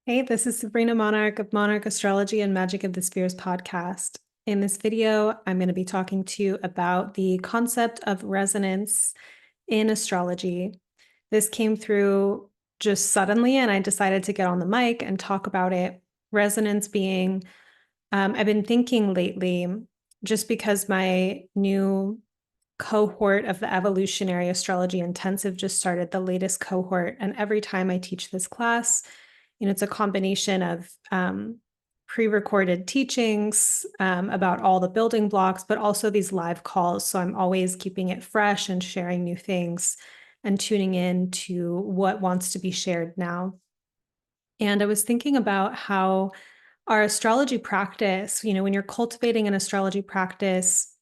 Hey, this is Sabrina Monarch of Monarch Astrology and Magic of the Spheres podcast. In this video, I'm going to be talking to you about the concept of resonance in astrology. This came through just suddenly, and I decided to get on the mic and talk about it. Resonance being, I've been thinking lately, just because my new cohort of the Evolutionary Astrology Intensive just started, the latest cohort, and every time I teach this class, it's a combination of pre-recorded teachings about all the building blocks, but also these live calls. So I'm always keeping it fresh and sharing new things and tuning in to what wants to be shared now. And I was thinking about how our astrology practice, when you're cultivating an astrology practice,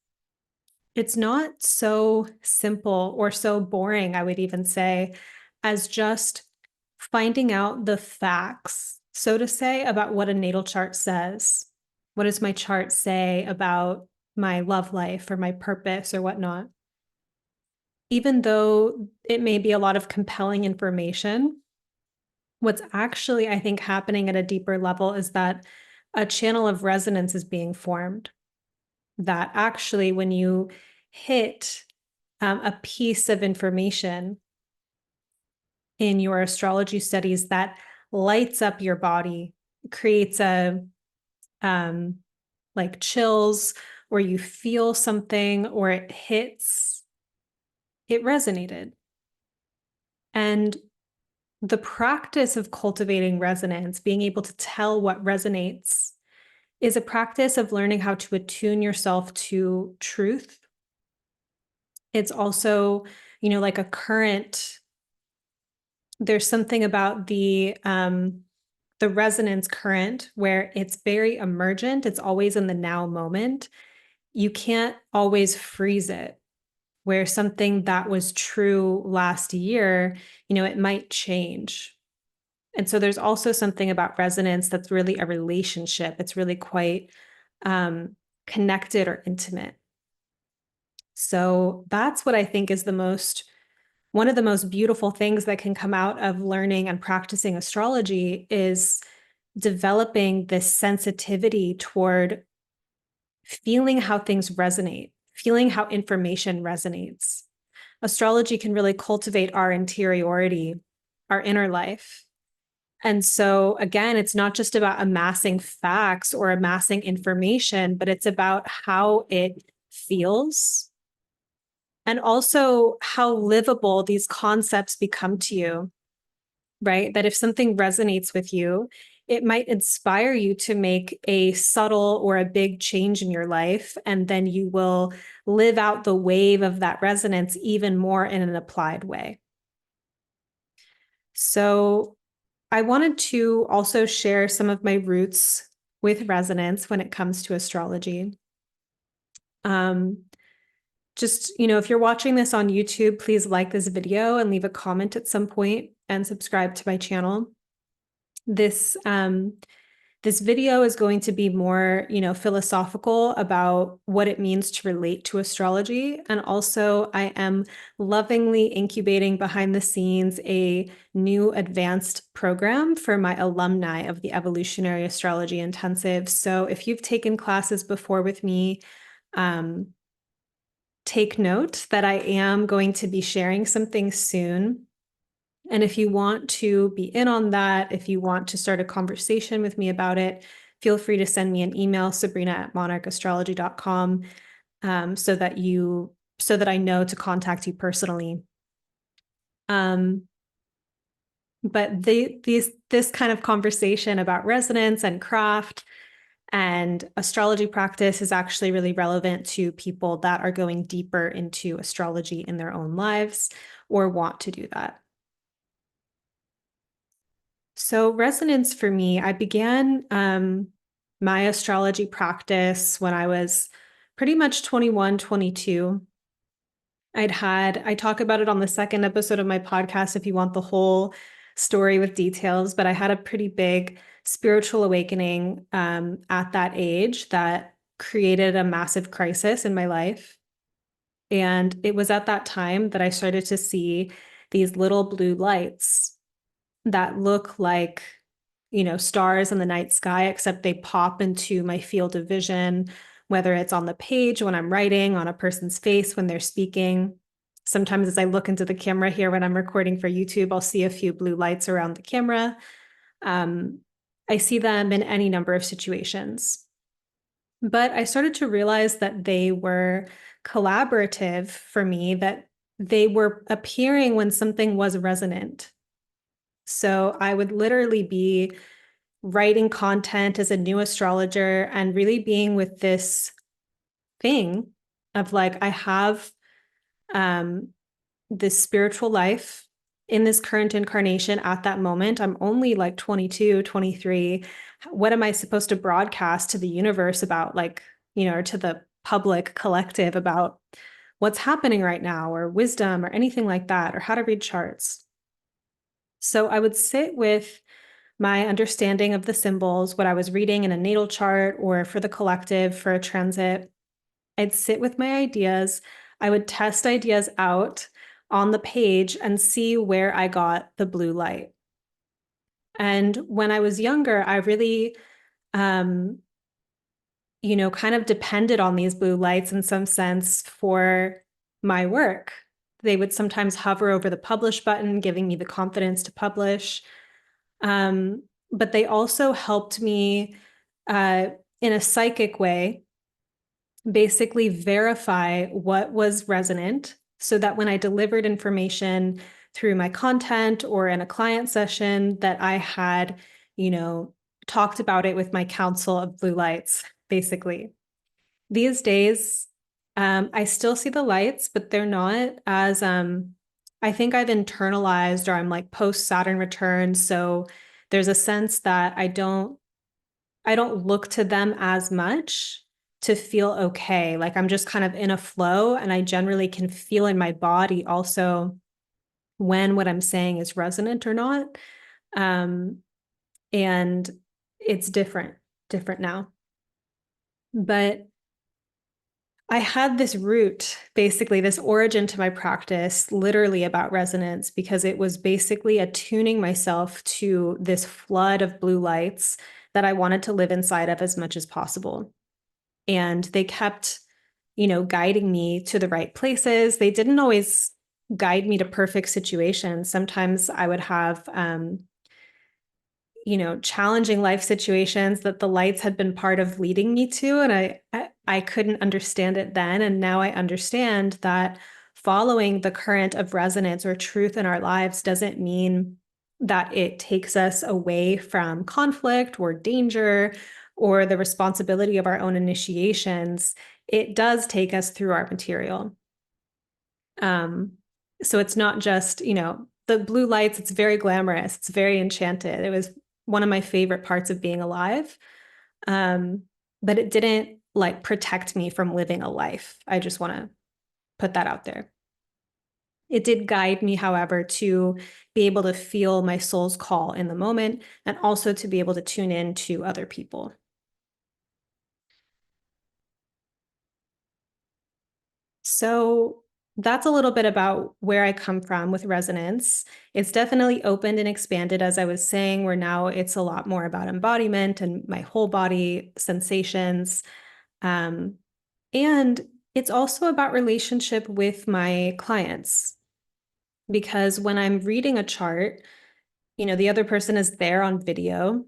it's not so simple or so boring, I would even say, as just finding out the facts, so to say, about what a natal chart says. What does my chart say about my love life or my purpose or whatnot? Even though it may be a lot of compelling information, what's actually, I think, happening at a deeper level is that a channel of resonance is being formed. That actually, when you hit a piece of information in your astrology studies that lights up your body, creates a like chills, or you feel something, or it hits, it resonated. And the practice of cultivating resonance, being able to tell what resonates, is a practice of learning how to attune yourself to truth. It's also, like a current. There's something about the resonance current where it's very emergent. It's always in the now moment. You can't always freeze it. Where something that was true last year, it might change. And so there's also something about resonance that's really a relationship. It's really quite connected or intimate. So that's what I think is one of the most beautiful things that can come out of learning and practicing astrology is developing this sensitivity toward feeling how things resonate, feeling how information resonates. Astrology can really cultivate our interiority, our inner life. And so, again, it's not just about amassing facts or amassing information, but it's about how it feels and also how livable these concepts become to you, right? That if something resonates with you, it might inspire you to make a subtle or a big change in your life. And then you will live out the wave of that resonance even more in an applied way. So I wanted to also share some of my roots with resonance when it comes to astrology. Just, if you're watching this on YouTube, please like this video and leave a comment at some point and subscribe to my channel. This video is going to be more, philosophical about what it means to relate to astrology. And also, I am lovingly incubating behind the scenes a new advanced program for my alumni of the Evolutionary Astrology Intensive. So if you've taken classes before with me, take note that I am going to be sharing something soon. And if you want to be in on that, if you want to start a conversation with me about it, feel free to send me an email, sabrina@monarchastrology.com, so that I know to contact you personally. But this kind of conversation about resonance and craft and astrology practice is actually really relevant to people that are going deeper into astrology in their own lives or want to do that. So resonance for me, I began my astrology practice when I was pretty much 21, 22. I talk about it on the second episode of my podcast if you want the whole story with details, but I had a pretty big spiritual awakening at that age that created a massive crisis in my life. And it was at that time that I started to see these little blue lights that look like, stars in the night sky, except they pop into my field of vision, whether it's on the page when I'm writing, on a person's face when they're speaking. Sometimes as I look into the camera here when I'm recording for YouTube, I'll see a few blue lights around the camera. I see them in any number of situations. But I started to realize that they were collaborative for me, that they were appearing when something was resonant. So I would literally be writing content as a new astrologer and really being with this thing of like, I have this spiritual life in this current incarnation at that moment. I'm only like 22, 23. What am I supposed to broadcast to the universe about, like, or to the public collective about what's happening right now, or wisdom, or anything like that, or how to read charts? So I would sit with my understanding of the symbols, what I was reading in a natal chart or for the collective for a transit. I'd sit with my ideas. I would test ideas out on the page and see where I got the blue light. And when I was younger, I really, kind of depended on these blue lights in some sense for my work. They would sometimes hover over the publish button, giving me the confidence to publish. But they also helped me in a psychic way basically verify what was resonant so that when I delivered information through my content or in a client session, that I had, talked about it with my council of blue lights, basically. These days, I still see the lights, but they're not as, I think I've internalized, or I'm like post Saturn return. So there's a sense that I don't look to them as much to feel okay. Like I'm just kind of in a flow, and I generally can feel in my body also when what I'm saying is resonant or not. And it's different now. But I had this root, basically this origin to my practice, literally about resonance, because it was basically attuning myself to this flood of blue lights that I wanted to live inside of as much as possible. And they kept, guiding me to the right places. They didn't always guide me to perfect situations. Sometimes I would have, challenging life situations that the lights had been part of leading me to. And I couldn't understand it then. And now I understand that following the current of resonance or truth in our lives doesn't mean that it takes us away from conflict or danger or the responsibility of our own initiations. It does take us through our material. So it's not just, the blue lights, it's very glamorous, it's very enchanted. It was one of my favorite parts of being alive. But it didn't like protect me from living a life. I just want to put that out there. It did guide me, however, to be able to feel my soul's call in the moment, and also to be able to tune in to other people. So that's a little bit about where I come from with resonance. It's definitely opened and expanded, as I was saying, where now it's a lot more about embodiment and my whole body sensations. And it's also about relationship with my clients, because when I'm reading a chart, the other person is there on video.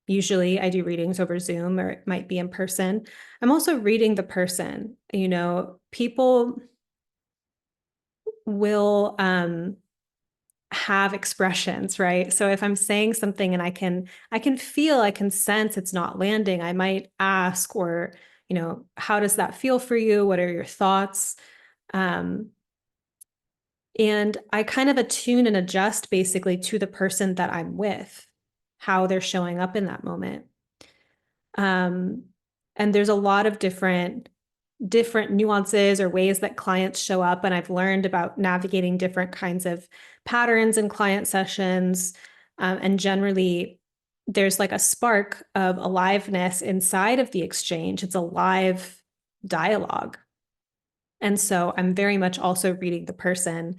Usually I do readings over Zoom, or it might be in person. I'm also reading the person. People will have expressions, right? So if I'm saying something and I can feel, I can sense it's not landing, I might ask, or, how does that feel for you? What are your thoughts? And I kind of attune and adjust basically to the person that I'm with, how they're showing up in that moment. And there's a lot of different nuances or ways that clients show up. And I've learned about navigating different kinds of patterns in client sessions. And generally, there's like a spark of aliveness inside of the exchange. It's a live dialogue. And so I'm very much also reading the person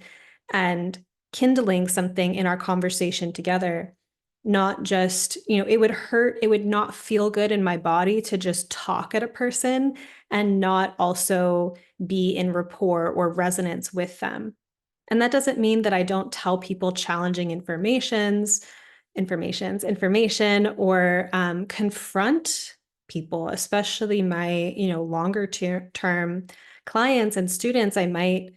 and kindling something in our conversation together. not just, it would hurt, it would not feel good in my body to just talk at a person and not also be in rapport or resonance with them. And that doesn't mean that I don't tell people challenging information or confront people, especially my, longer term clients and students. I might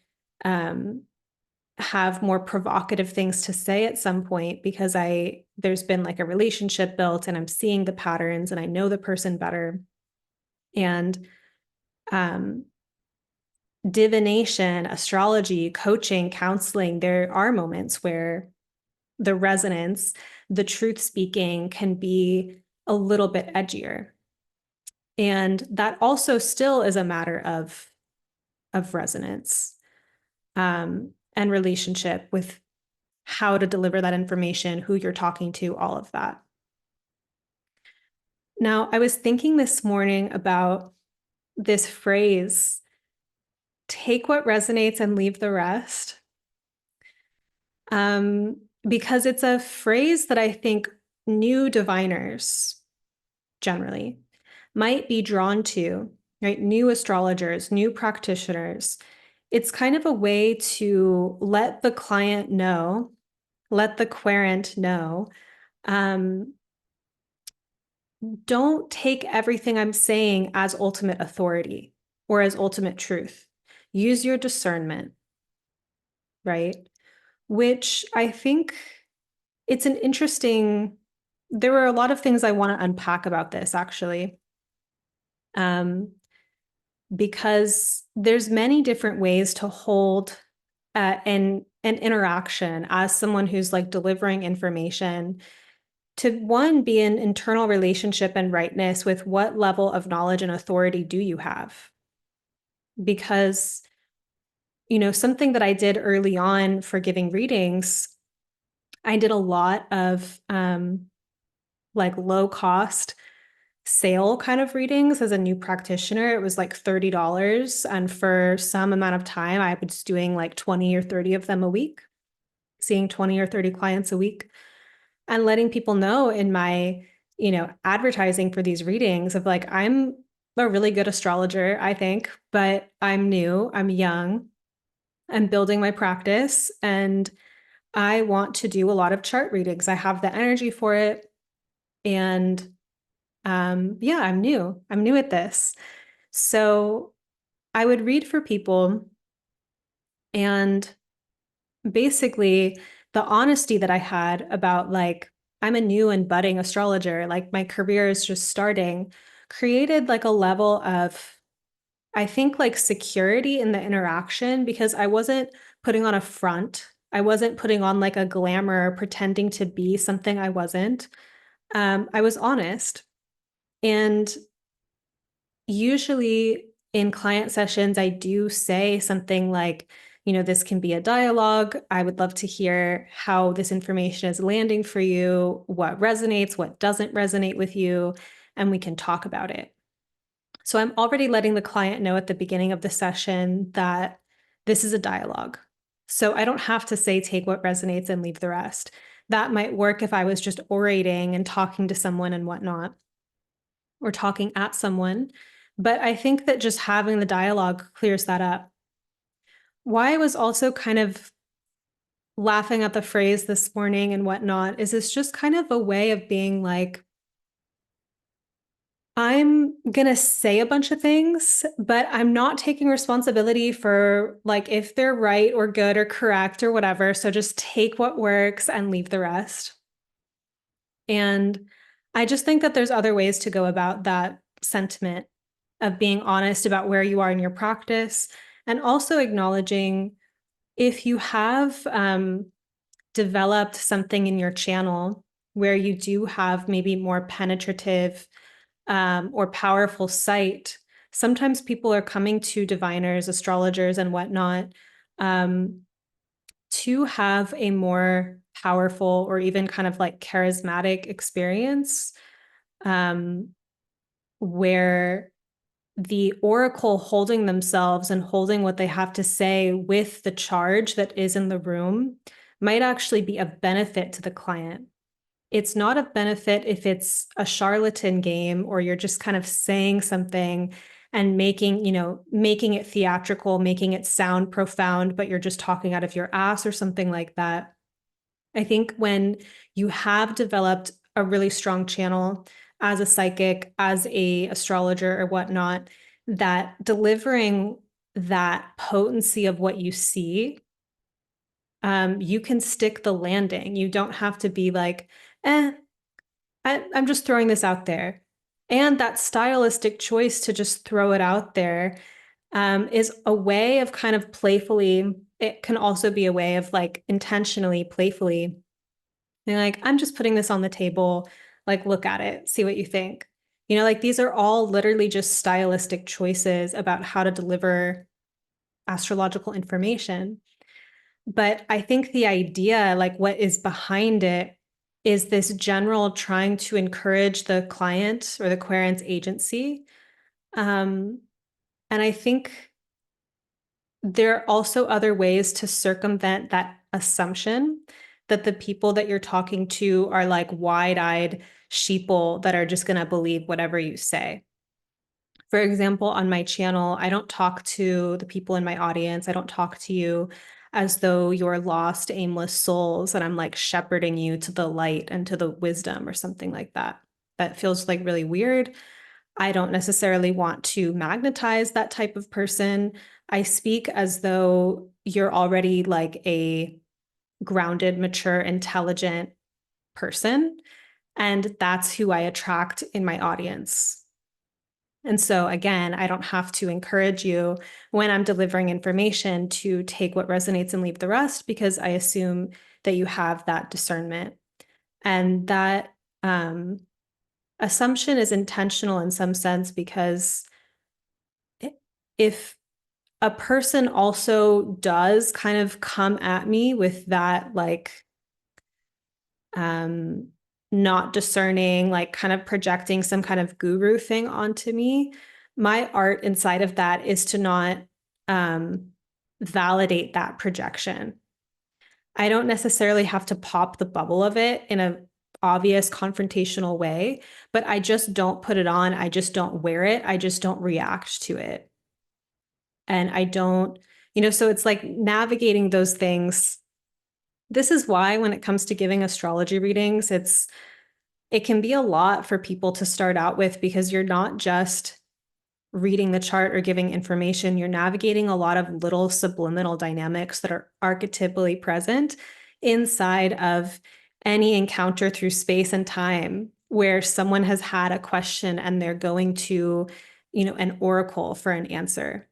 have more provocative things to say at some point because there's been like a relationship built and I'm seeing the patterns and I know the person better. And divination, astrology, coaching, counseling, there are moments where the resonance, the truth speaking can be a little bit edgier. And that also still is a matter of resonance and relationship with how to deliver that information, who you're talking to, all of that. Now, I was thinking this morning about this phrase, take what resonates and leave the rest. Because it's a phrase that I think new diviners generally might be drawn to, right? New astrologers, new practitioners. It's kind of a way to let the client know, let the querent know, don't take everything I'm saying as ultimate authority or as ultimate truth. Use your discernment, right? Which I think it's an interesting, there were a lot of things I want to unpack about this actually. Because there's many different ways to hold an interaction as someone who's like delivering information to one, be an internal relationship and rightness with what level of knowledge and authority do you have? Because, something that I did early on for giving readings, I did a lot of like low cost sale kind of readings as a new practitioner. It was like $30. And for some amount of time, I was doing like 20 or 30 of them a week, seeing 20 or 30 clients a week, and letting people know in my, advertising for these readings of like, I'm a really good astrologer, I think, but I'm new, I'm young, I'm building my practice, and I want to do a lot of chart readings. I have the energy for it. And yeah, I'm new. I'm new at this. So I would read for people, and basically the honesty that I had about like, I'm a new and budding astrologer, like my career is just starting, created like a level of, I think, like security in the interaction because I wasn't putting on a front. I wasn't putting on like a glamour, pretending to be something I wasn't. I was honest. And usually in client sessions, I do say something like, this can be a dialogue. I would love to hear how this information is landing for you, what resonates, what doesn't resonate with you, and we can talk about it. So I'm already letting the client know at the beginning of the session that this is a dialogue. So I don't have to say, take what resonates and leave the rest. That might work if I was just orating and talking to someone and whatnot, or talking at someone. But I think that just having the dialogue clears that up. Why I was also kind of laughing at the phrase this morning and whatnot is it's just kind of a way of being like, I'm going to say a bunch of things, but I'm not taking responsibility for like if they're right or good or correct or whatever. So just take what works and leave the rest. And I just think that there's other ways to go about that sentiment of being honest about where you are in your practice, and also acknowledging if you have developed something in your channel where you do have maybe more penetrative or powerful sight. Sometimes people are coming to diviners, astrologers, and whatnot to have a more powerful or even kind of like charismatic experience where the oracle holding themselves and holding what they have to say with the charge that is in the room might actually be a benefit to the client. It's not of benefit if it's a charlatan game or you're just kind of saying something and making it theatrical, making it sound profound, but you're just talking out of your ass or something like that. I think when you have developed a really strong channel as a psychic, as a astrologer or whatnot, that delivering that potency of what you see, you can stick the landing. You don't have to be like, I'm just throwing this out there. And that stylistic choice to just throw it out there is a way of kind of playfully, it can also be a way of like intentionally, playfully, being like, I'm just putting this on the table, like, look at it, see what you think. Like these are all literally just stylistic choices about how to deliver astrological information. But I think the idea, like what is behind it, is this general trying to encourage the client or the querent's agency. And I think there are also other ways to circumvent that assumption that the people that you're talking to are like wide-eyed sheeple that are just going to believe whatever you say. For example, on my channel, I don't talk to the people in my audience. I don't talk to you as though you're lost, aimless souls, and I'm like shepherding you to the light and to the wisdom or something like that. That feels like really weird. I don't necessarily want to magnetize that type of person. I speak as though you're already like a grounded, mature, intelligent person. And that's who I attract in my audience. And so, again, I don't have to encourage you when I'm delivering information to take what resonates and leave the rest, because I assume that you have that discernment. And that assumption is intentional in some sense, because if a person also does kind of come at me with that, like, not discerning, like kind of projecting some kind of guru thing onto me, my art inside of that is to not validate that projection. I don't necessarily have to pop the bubble of it in a obvious confrontational way, but I just don't put it on. I just don't wear it. I just don't react to it. And I don't, so it's like navigating those things. This is why when it comes to giving astrology readings, it can be a lot for people to start out with, because you're not just reading the chart or giving information, you're navigating a lot of little subliminal dynamics that are archetypally present inside of any encounter through space and time where someone has had a question and they're going to, an oracle for an answer.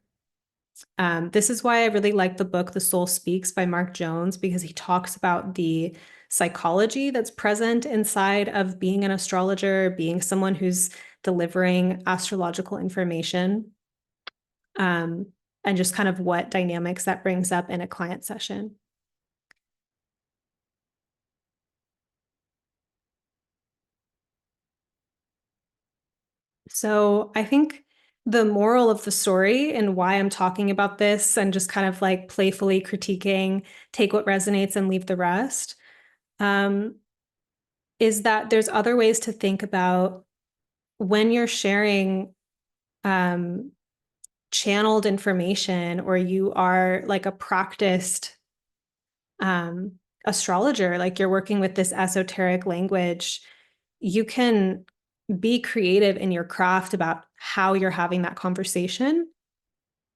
This is why I really like the book The Soul Speaks by Mark Jones, because he talks about the psychology that's present inside of being an astrologer, being someone who's delivering astrological information, and just kind of what dynamics that brings up in a client session. So I think the moral of the story and why I'm talking about this and just kind of like playfully critiquing, take what resonates and leave the rest, is that there's other ways to think about when you're sharing channeled information, or you are like a practiced astrologer, like you're working with this esoteric language, you can be creative in your craft about how you're having that conversation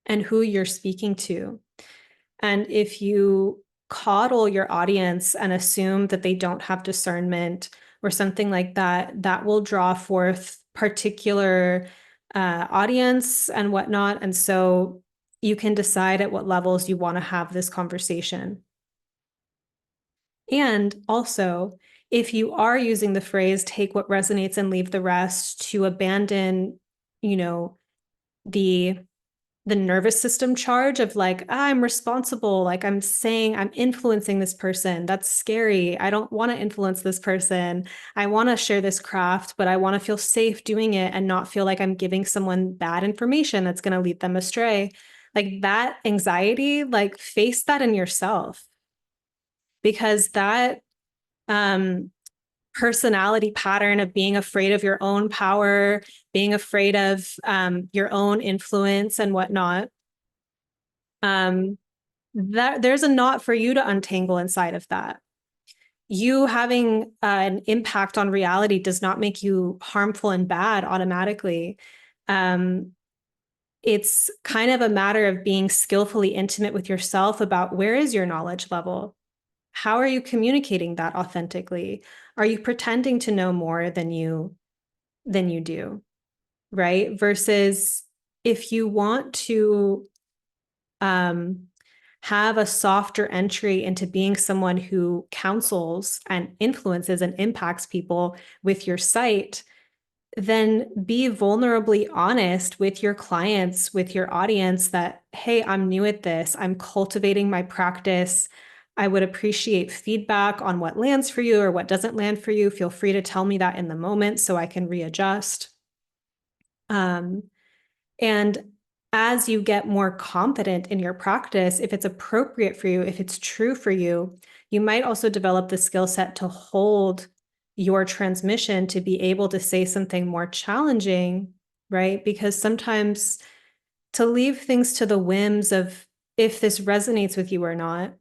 and who you're speaking to. And if you coddle your audience and assume that they don't have discernment or something like that, that will draw forth particular audience and whatnot. And so you can decide at what levels you want to have this conversation. And also, if you are using the phrase take what resonates and leave the rest to abandon, the nervous system charge of like, I'm responsible, like I'm saying I'm influencing this person. That's scary. I don't want to influence this person. I want to share this craft, but I want to feel safe doing it and not feel like I'm giving someone bad information that's going to lead them astray. Like that anxiety, like face that in yourself, because that personality pattern of being afraid of your own power, being afraid of your own influence and whatnot, that there's a knot for you to untangle inside of that. You having an impact on reality does not make you harmful and bad automatically. It's kind of a matter of being skillfully intimate with yourself about where is your knowledge level? How are you communicating that authentically? Are you pretending to know more than you do? Right? Versus if you want to have a softer entry into being someone who counsels and influences and impacts people with your site, then be vulnerably honest with your clients, with your audience that, hey, I'm new at this. I'm cultivating my practice. I would appreciate feedback on what lands for you or what doesn't land for you. Feel free to tell me that in the moment so I can readjust. And as you get more confident in your practice, if it's appropriate for you, if it's true for you, you might also develop the skill set to hold your transmission to be able to say something more challenging, right? Because sometimes to leave things to the whims of if this resonates with you or not,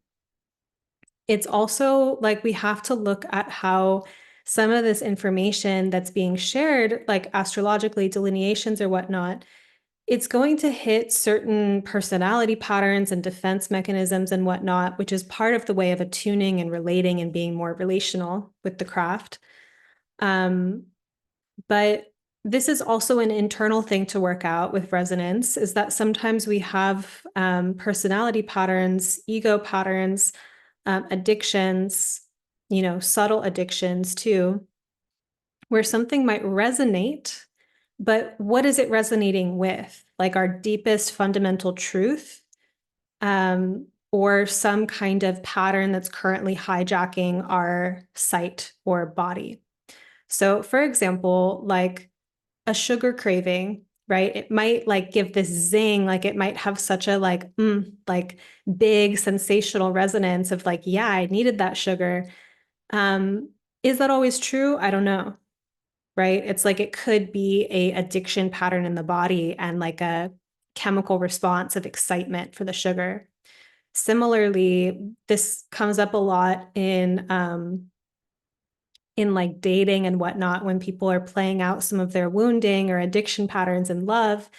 it's also like we have to look at how some of this information that's being shared, like astrologically, delineations or whatnot, it's going to hit certain personality patterns and defense mechanisms and whatnot, which is part of the way of attuning and relating and being more relational with the craft. But this is also an internal thing to work out with resonance, is that sometimes we have personality patterns, ego patterns, addictions, subtle addictions too, where something might resonate, but what is it resonating with? Like our deepest fundamental truth, or some kind of pattern that's currently hijacking our sight or body. So, for example, like a sugar craving, right? It might like give this zing, like it might have such a like big sensational resonance of like, yeah, I needed that sugar. Is that always true? I don't know. Right? It's like it could be a addiction pattern in the body and like a chemical response of excitement for the sugar. Similarly, this comes up a lot in like dating and whatnot when people are playing out some of their wounding or addiction patterns in love.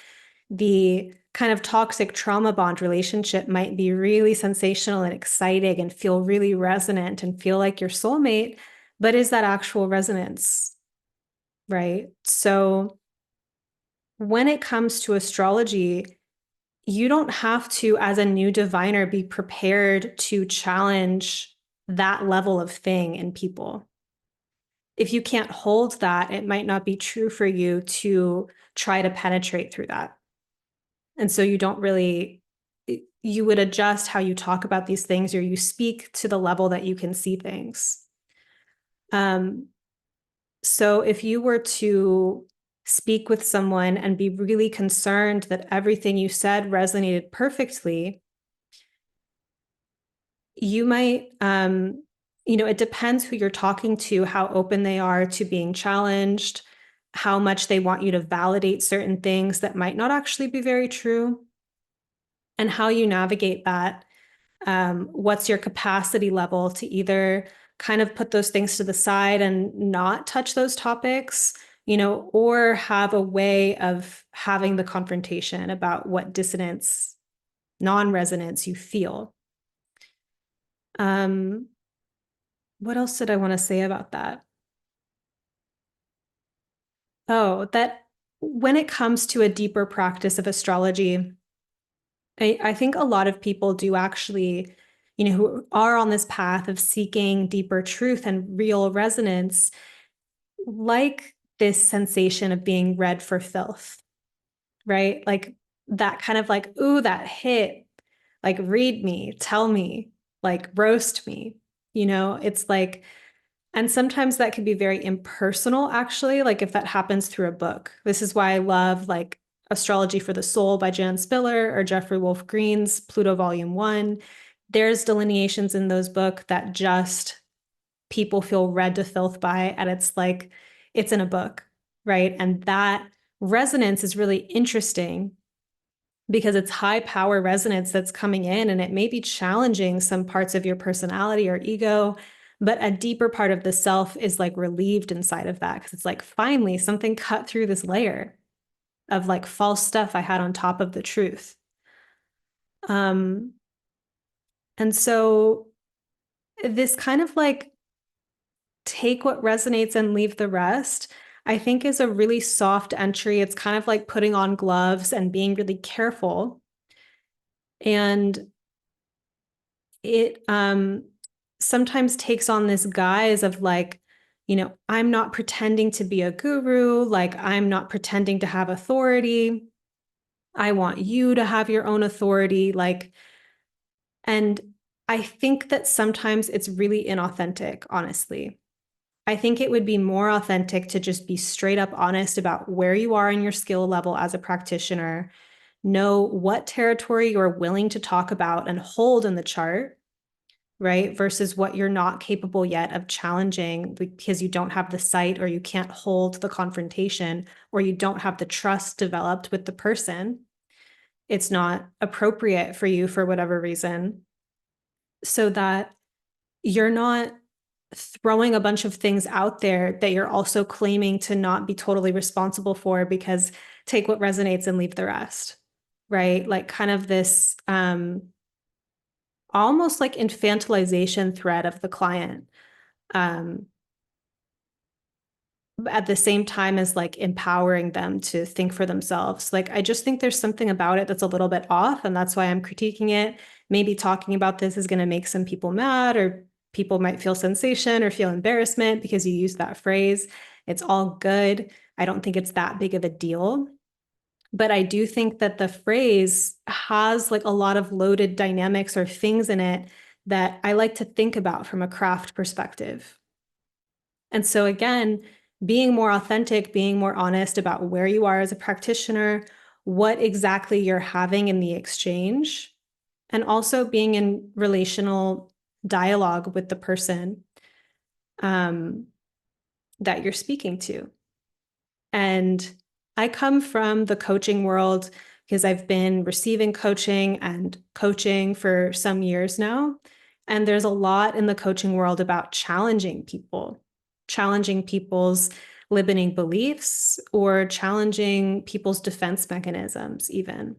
The kind of toxic trauma bond relationship might be really sensational and exciting and feel really resonant and feel like your soulmate, but is that actual resonance? Right? So when it comes to astrology, you don't have to, as a new diviner, be prepared to challenge that level of thing in people. If you can't hold that, it might not be true for you to try to penetrate through that. And so you don't really, you would adjust how you talk about these things, or you speak to the level that you can see things. So if you were to speak with someone and be really concerned that everything you said resonated perfectly, you might, it depends who you're talking to, how open they are to being challenged, how much they want you to validate certain things that might not actually be very true, and how you navigate that. What's your capacity level to either kind of put those things to the side and not touch those topics, or have a way of having the confrontation about what dissonance, non-resonance you feel. What else did I want to say about that? Oh, that when it comes to a deeper practice of astrology, I think a lot of people do actually, who are on this path of seeking deeper truth and real resonance, like this sensation of being read for filth, right? Like that kind of like, ooh, that hit, like read me, tell me, like roast me, it's like, and sometimes that can be very impersonal, actually, like if that happens through a book. This is why I love like Astrology for the Soul by Jan Spiller or Jeffrey Wolf Green's Pluto Volume 1. There's delineations in those books that just people feel read to filth by, and it's like it's in a book, right? And that resonance is really interesting because it's high power resonance that's coming in, and it may be challenging some parts of your personality or ego, but a deeper part of the self is like relieved inside of that, because it's like finally something cut through this layer of like false stuff I had on top of the truth. And so this kind of like take what resonates and leave the rest, I think, is a really soft entry. It's kind of like putting on gloves and being really careful. And it sometimes takes on this guise of like, I'm not pretending to be a guru, like I'm not pretending to have authority. I want you to have your own authority. Like, and I think that sometimes it's really inauthentic, honestly. I think it would be more authentic to just be straight up honest about where you are in your skill level as a practitioner, know what territory you're willing to talk about and hold in the chart, right? Versus what you're not capable yet of challenging because you don't have the sight, or you can't hold the confrontation, or you don't have the trust developed with the person. It's not appropriate for you for whatever reason. So that you're not throwing a bunch of things out there that you're also claiming to not be totally responsible for, because take what resonates and leave the rest, right? Like kind of this almost like infantilization thread of the client, at the same time as like empowering them to think for themselves. Like, I just think there's something about it that's a little bit off, and that's why I'm critiquing it. Maybe talking about this is going to make some people mad, or people might feel sensation or feel embarrassment because you use that phrase. It's all good. I don't think it's that big of a deal. But I do think that the phrase has like a lot of loaded dynamics or things in it that I like to think about from a craft perspective. And so again, being more authentic, being more honest about where you are as a practitioner, what exactly you're having in the exchange, and also being in relational dialogue with the person that you're speaking to. And I come from the coaching world because I've been receiving coaching and coaching for some years now. And there's a lot in the coaching world about challenging people, challenging people's limiting beliefs, or challenging people's defense mechanisms, even.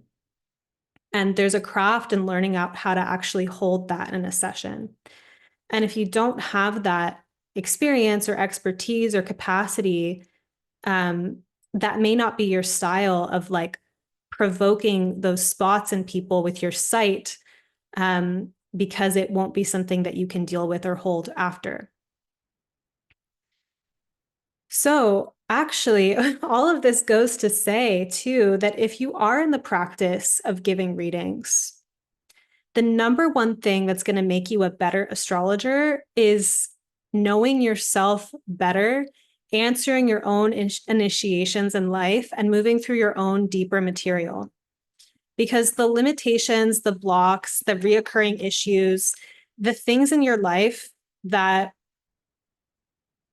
And there's a craft in learning out how to actually hold that in a session. And if you don't have that experience or expertise or capacity, that may not be your style of like provoking those spots in people with your sight, because it won't be something that you can deal with or hold after. So actually, all of this goes to say too, that if you are in the practice of giving readings, the number one thing that's going to make you a better astrologer is knowing yourself better, answering your own initiations in life, and moving through your own deeper material. Because the limitations, the blocks, the reoccurring issues, the things in your life that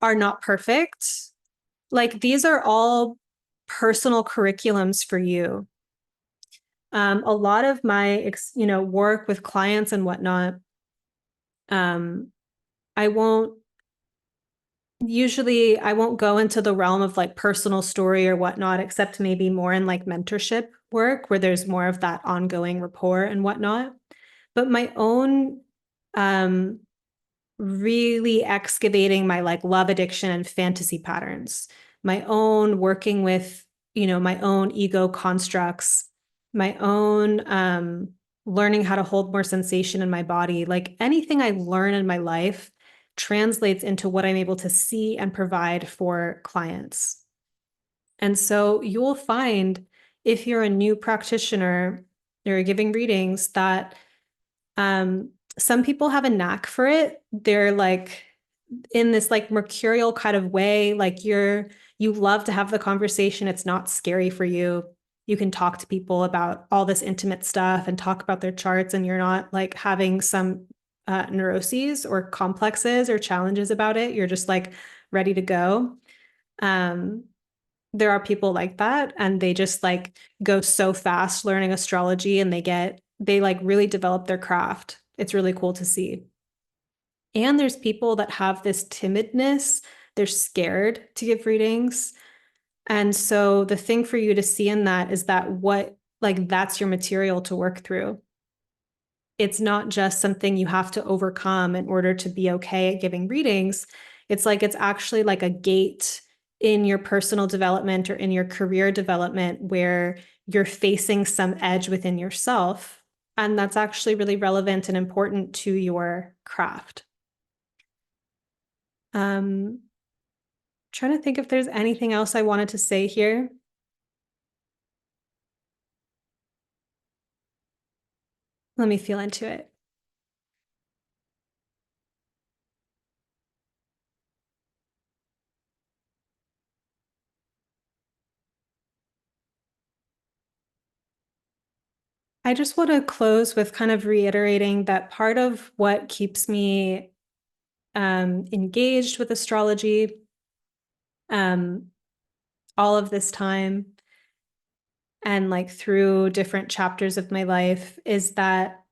are not perfect, like these are all personal curriculums for you. A lot of my, work with clients and whatnot, I won't go into the realm of like personal story or whatnot, except maybe more in like mentorship work where there's more of that ongoing rapport and whatnot. But my own really excavating my like love addiction and fantasy patterns, my own working with, my own ego constructs, my own learning how to hold more sensation in my body, like anything I learn in my life translates into what I'm able to see and provide for clients. And so you will find, if you're a new practitioner or giving readings, that some people have a knack for it. They're like in this like mercurial kind of way, like you love to have the conversation. It's not scary for you. You can talk to people about all this intimate stuff and talk about their charts, and you're not like having some neuroses or complexes or challenges about it. You're just like ready to go. Um, there are people like that, and they just like go so fast learning astrology, and they like really develop their craft. It's really cool to see. And there's people that have this timidness. They're scared to give readings. And so the thing for you to see in that is that that's your material to work through. It's not just something you have to overcome in order to be okay at giving readings. It's actually like a gate in your personal development or in your career development where you're facing some edge within yourself. And that's actually really relevant and important to your craft. Trying to think if there's anything else I wanted to say here. Let me feel into it. I just want to close with kind of reiterating that part of what keeps me engaged with astrology um, all of this time and like through different chapters of my life is that,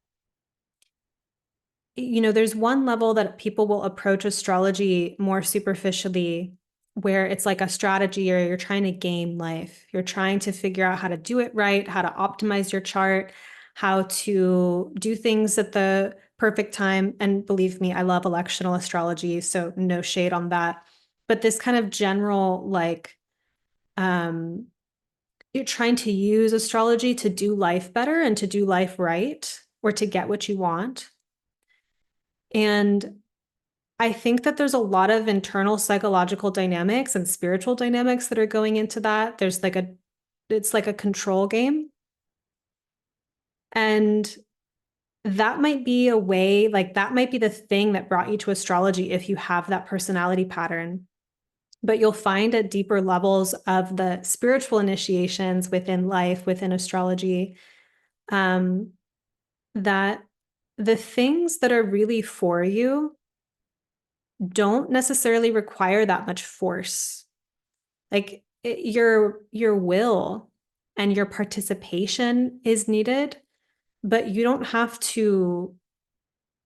there's one level that people will approach astrology more superficially, where it's like a strategy or you're trying to game life. You're trying to figure out how to do it right, how to optimize your chart, how to do things at the perfect time. And believe me, I love electional astrology, so no shade on that. But this kind of general, like, you're trying to use astrology to do life better and to do life right or to get what you want. And I think that there's a lot of internal psychological dynamics and spiritual dynamics that are going into that. It's like a control game. And that might be a way, like that might be the thing that brought you to astrology if you have that personality pattern. But you'll find at deeper levels of the spiritual initiations within life, within astrology, um, that the things that are really for you don't necessarily require that much force. Like your will and your participation is needed, but you don't have to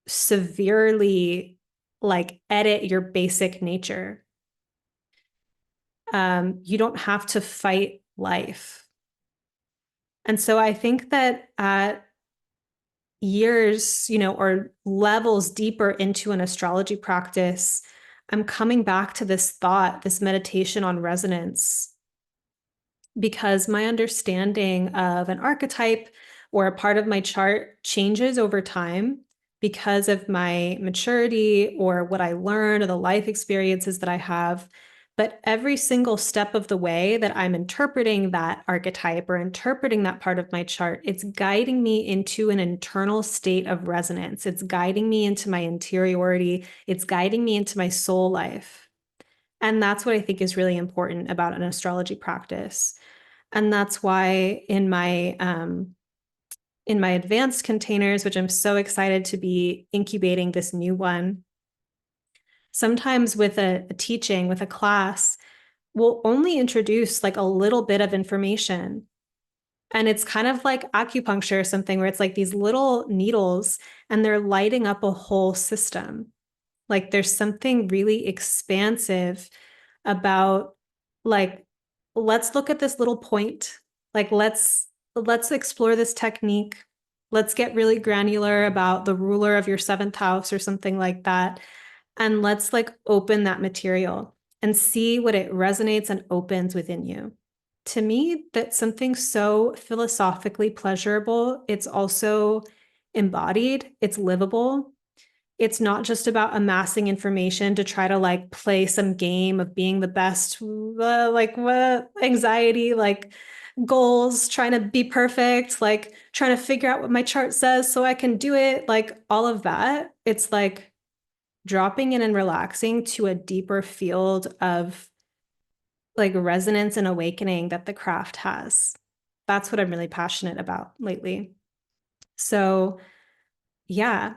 severely like edit your basic nature. You don't have to fight life. And so I think that at years, or levels deeper into an astrology practice, I'm coming back to this thought, this meditation on resonance, because my understanding of an archetype or a part of my chart changes over time because of my maturity or what I learn or the life experiences that I have. But every single step of the way that I'm interpreting that archetype or interpreting that part of my chart, it's guiding me into an internal state of resonance. It's guiding me into my interiority. It's guiding me into my soul life. And that's what I think is really important about an astrology practice. And that's why in my advanced containers, which I'm so excited to be incubating this new one, sometimes with a teaching, with a class, we'll only introduce like a little bit of information. And it's kind of like acupuncture or something where it's like these little needles and they're lighting up a whole system. Like there's something really expansive about like, let's look at this little point. Like let's explore this technique. Let's get really granular about the ruler of your seventh house or something like that. And let's like open that material and see what it resonates and opens within you. To me, that's something so philosophically pleasurable. It's also embodied, it's livable. It's not just about amassing information to try to like play some game of being the best, anxiety, like goals, trying to be perfect, like trying to figure out what my chart says so I can do it, like all of that. It's like dropping in and relaxing to a deeper field of like resonance and awakening that the craft has. That's what I'm really passionate about lately. So, yeah,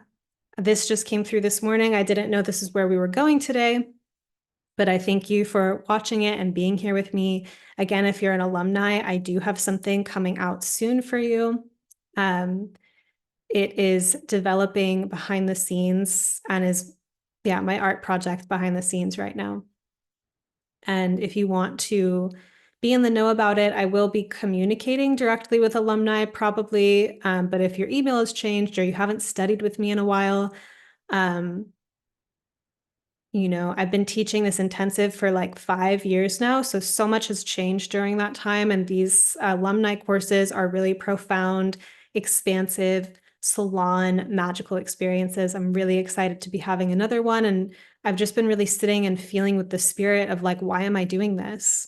This just came through this morning. I didn't know this is where we were going today, but I thank you for watching it and being here with me. Again, if you're an alumni, I do have something coming out soon for you. It is developing behind the scenes and is, my art project behind the scenes right now. And if you want to be in the know about it, I will be communicating directly with alumni probably. But if your email has changed or you haven't studied with me in a while, I've been teaching this intensive for like 5 years now. So much has changed during that time. And these alumni courses are really profound, expansive, salon, magical experiences. I'm really excited to be having another one. And I've just been really sitting and feeling with the spirit of like, why am I doing this?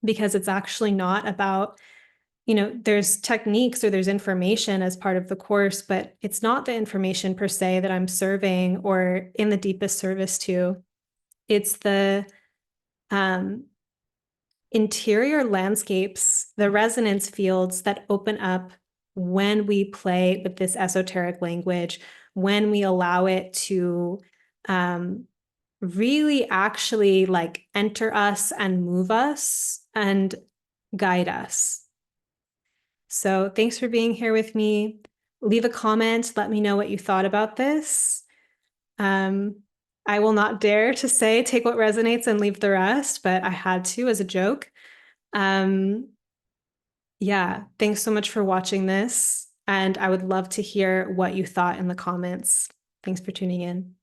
Because it's actually not about, there's techniques or there's information as part of the course, but it's not the information per se that I'm serving or in the deepest service to. It's the interior landscapes, the resonance fields that open up when we play with this esoteric language, when we allow it to really actually like enter us and move us and guide us. So thanks for being here with me. Leave a comment. Let me know what you thought about this. I will not dare to say take what resonates and leave the rest, but I had to as a joke. Yeah, thanks so much for watching this. And I would love to hear what you thought in the comments. Thanks for tuning in.